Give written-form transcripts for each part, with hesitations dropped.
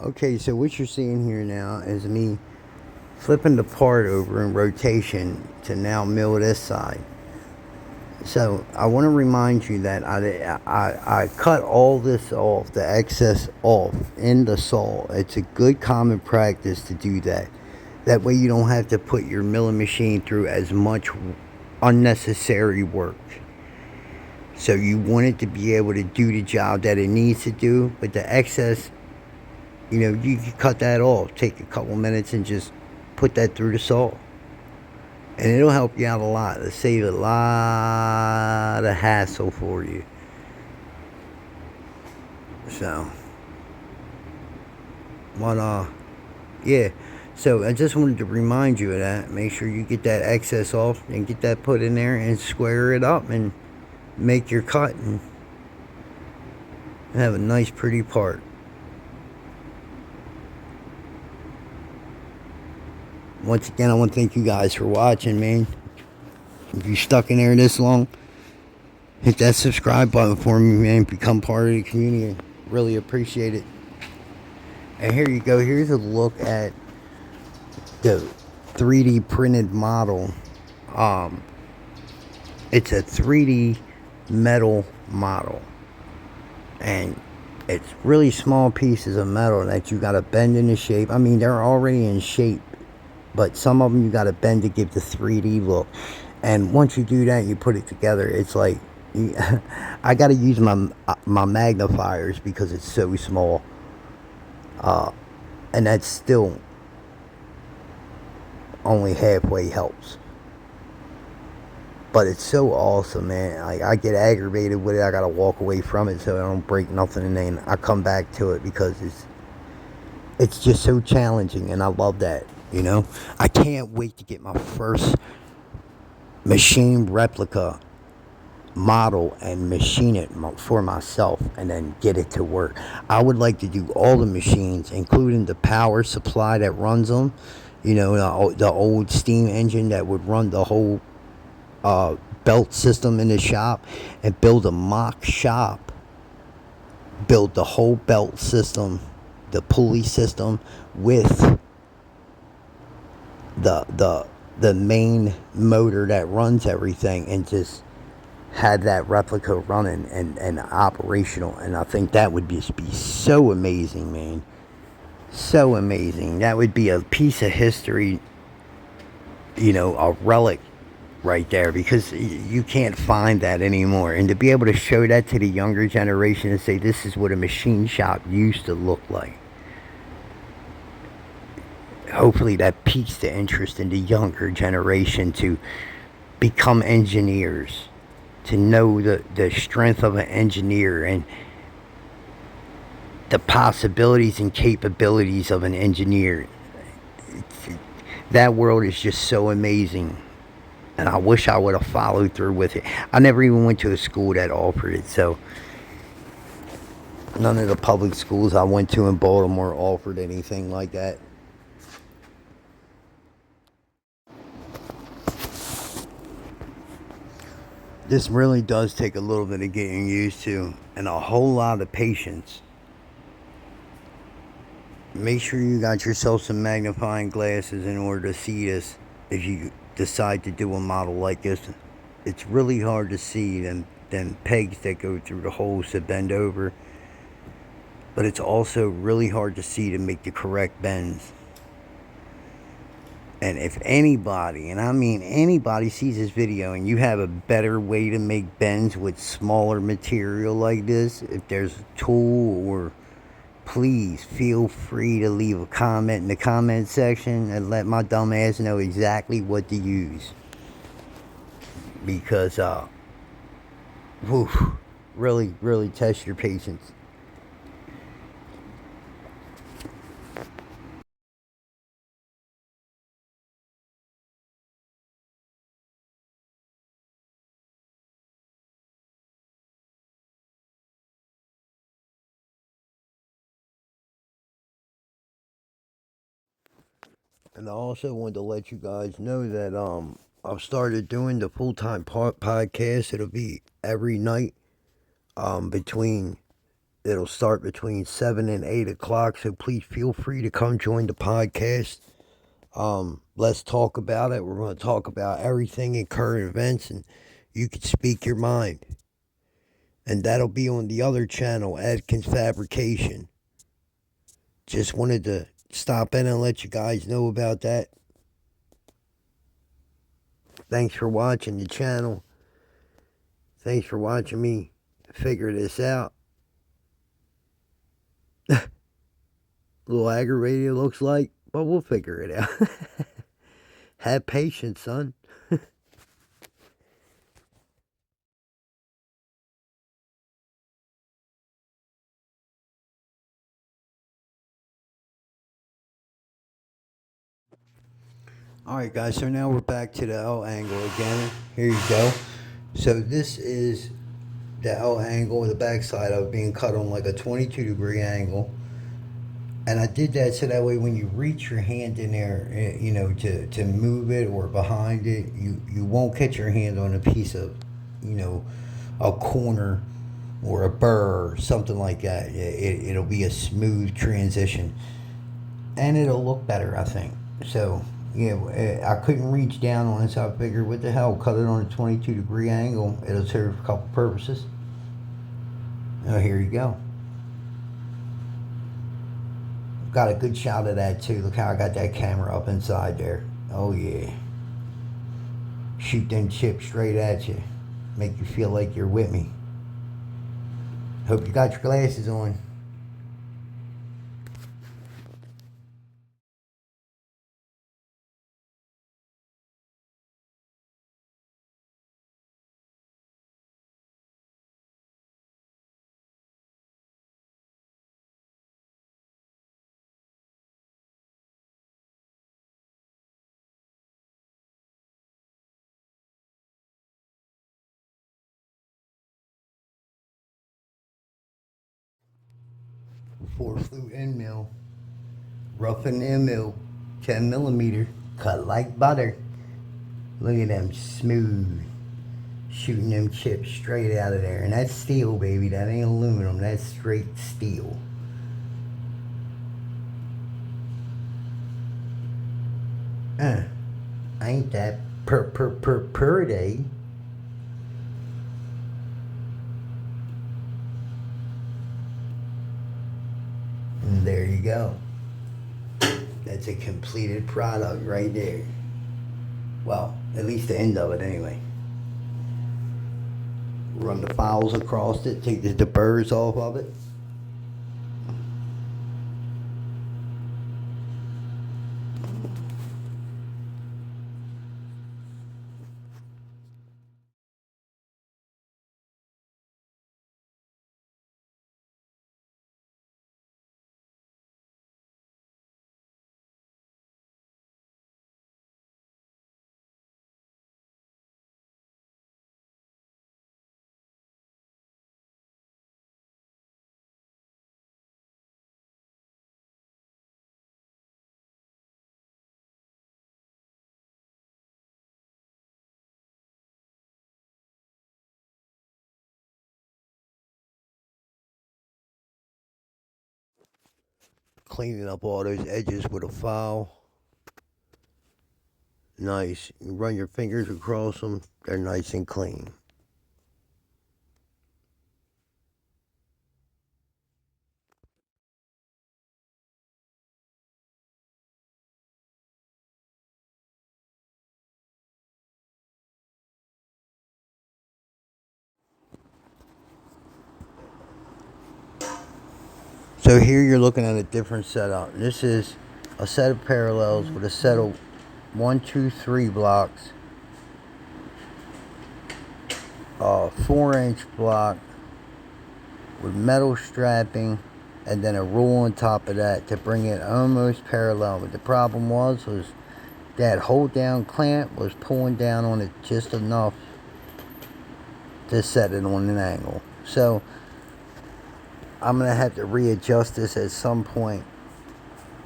Okay, so what you're seeing here now is me flipping the part over in rotation to now mill this side. So I want to remind you that I cut all this off, the excess off in the saw. It's a good common practice to do that. That way you don't have to put your milling machine through as much unnecessary work. So you want it to be able to do the job that it needs to do, but the excess, you can cut that off. Take a couple minutes and just put that through the saw. And it'll help you out a lot. It'll save a lot of hassle for you. So, but yeah. So I just wanted to remind you of that. Make sure you get that excess off and get that put in there and square it up and make your cut and have a nice pretty part. Once again, I want to thank you guys for watching, man. If you stuck in there this long, hit that subscribe button for me, man. Become part of the community. Really appreciate it. And here you go. Here's a look at the 3D printed model. It's a 3D metal model. And it's really small pieces of metal that you got to bend into shape. I mean, they're already in shape, but some of them you got to bend to give the 3D look. And once you do that, you put it together. It's like I got to use my magnifiers because it's so small, and that still only halfway helps. But it's so awesome, man. Like, I get aggravated with it. I gotta walk away from it so I don't break nothing, and then I come back to it because it's just so challenging, and I love that. I can't wait to get my first machine replica model and machine it for myself and then get it to work. I would like to do all the machines, including the power supply that runs them. The old steam engine that would run the whole belt system in the shop, and build a mock shop. Build the whole belt system, the pulley system with the main motor that runs everything, and just had that replica running and operational. And I think that would just be so amazing, man. So amazing. That would be a piece of history, a relic right there, because you can't find that anymore. And to be able to show that to the younger generation and say this is what a machine shop used to look like, hopefully that piques the interest in the younger generation to become engineers, to know the strength of an engineer and the possibilities and capabilities of an engineer. That world is just so amazing, and I wish I would have followed through with it. I never even went to a school that offered it, so none of the public schools I went to in Baltimore offered anything like that. This really does take a little bit of getting used to and a whole lot of patience. Make sure you got yourself some magnifying glasses in order to see this if you decide to do a model like this. It's really hard to see them pegs that go through the holes that bend over, but it's also really hard to see to make the correct bends. And if anybody, and I mean anybody, sees this video and you have a better way to make bends with smaller material like this, if there's a tool, or please feel free to leave a comment in the comment section and let my dumb ass know exactly what to use. Because, whew, really, really test your patience. And I also wanted to let you guys know that I've started doing the full-time podcast. It'll be every night between It'll start between 7 and 8 o'clock, so please feel free to come join the podcast. Let's talk about it. We're going to talk about everything in current events, and you can speak your mind. And that'll be on the other channel, Adkins Fabrication. Just wanted to stop in and let you guys know about that. Thanks for watching the channel. Thanks for watching me figure this out. A little aggravated, it looks like, but we'll figure it out. Have patience, son. Alright guys, so now we're back to the L angle again. Here you go. So this is the L angle, the backside of being cut on like a 22-degree angle. And I did that so that way when you reach your hand in there, you know, to move it or behind it, you won't catch your hand on a piece of, you know, a corner or a burr or something like that. It'll be a smooth transition. And it'll look better, I think. So, yeah, I couldn't reach down on it, so I figured, what the hell, cut it on a 22-degree angle. It'll serve a couple purposes. Oh, here you go. Got a good shot of that, too. Look how I got that camera up inside there. Oh, yeah. Shoot them chips straight at you. Make you feel like you're with me. Hope you got your glasses on. Four flute end mill, roughen end mill, 10 millimeter, cut like butter. Look at them, smooth, shooting them chips straight out of there. And that's steel, baby. That ain't aluminum. That's straight steel. Ain't that pretty? And there you go. That's a completed product right there. Well, at least the end of it anyway. Run the files across it, take the burrs off of it. Cleaning up all those edges with a file. Nice. You run your fingers across them, they're nice and clean. So here you're looking at a different setup. This is a set of parallels with a set of 1, 2, 3 blocks. A 4-inch block with metal strapping, and then a roll on top of that to bring it almost parallel. But the problem was that hold down clamp was pulling down on it just enough to set it on an angle. So I'm gonna have to readjust this at some point.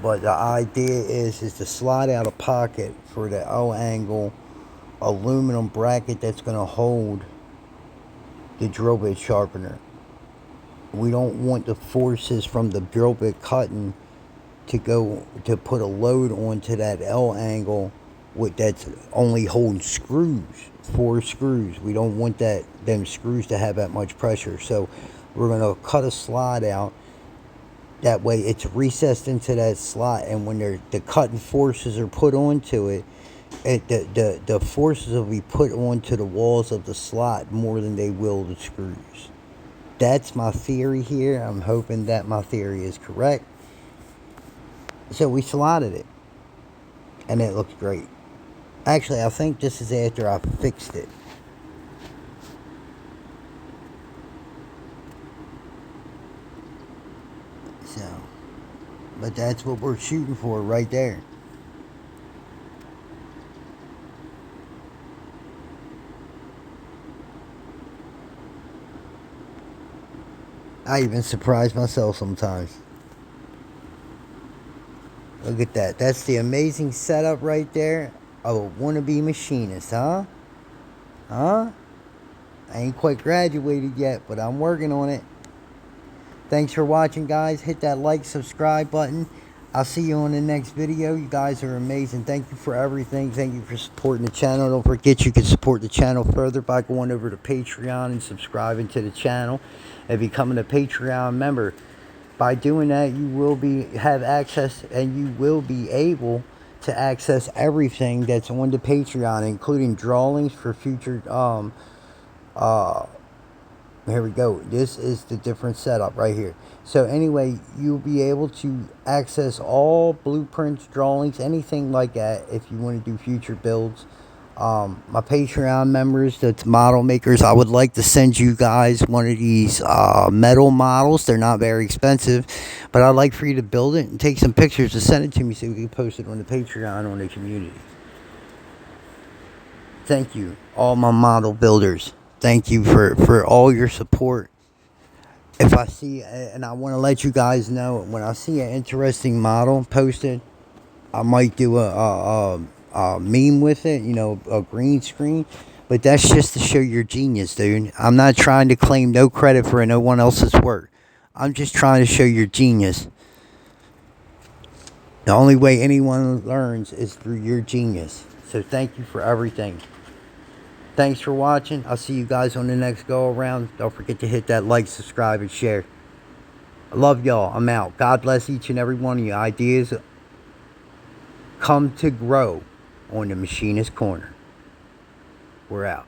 But the idea is to slide out a pocket for the O angle aluminum bracket that's gonna hold the Drillbit sharpener We don't want the forces from the drill bit cutting to go to put a load onto that L angle with that's only holding screws, 4 screws. We don't want them screws to have that much pressure. So we're gonna cut a slot out. That way it's recessed into that slot, and when the cutting forces are put onto it, the forces will be put onto the walls of the slot more than they will the screws. That's my theory here. I'm hoping that my theory is correct. So we slotted it, and it looks great. Actually, I think this is after I fixed it. So, but that's what we're shooting for right there. I even surprise myself sometimes. Look at that. That's the amazing setup right there of a wannabe machinist, huh? Huh? I ain't quite graduated yet, but I'm working on it. Thanks for watching, guys. Hit that like, subscribe button. I'll see you on the next video. You guys are amazing. Thank you for everything. Thank you for supporting the channel. Don't forget you can support the channel further by going over to Patreon and subscribing to the channel and becoming a Patreon member. By doing that, you will have access, and you will be able to access everything that's on the Patreon, including drawings for future. Here we go. This is the different setup right here. So anyway, you'll be able to access all blueprints, drawings, anything like that if you want to do future builds. My Patreon members, the model makers, I would like to send you guys one of these metal models. They're not very expensive, but I'd like for you to build it and take some pictures to send it to me so we can post it on the Patreon on the community. Thank you, all my model builders. Thank you for all your support. If I see, and I want to let you guys know, when I see an interesting model posted, I might do a meme with it, a green screen. But that's just to show your genius, dude. I'm not trying to claim no credit for no one else's work. I'm just trying to show your genius. The only way anyone learns is through your genius. So thank you for everything. Thanks for watching. I'll see you guys on the next go around. Don't forget to hit that like, subscribe, and share. I love y'all. I'm out. God bless each and every one of you. Ideas come to grow on the Machinist Corner. We're out.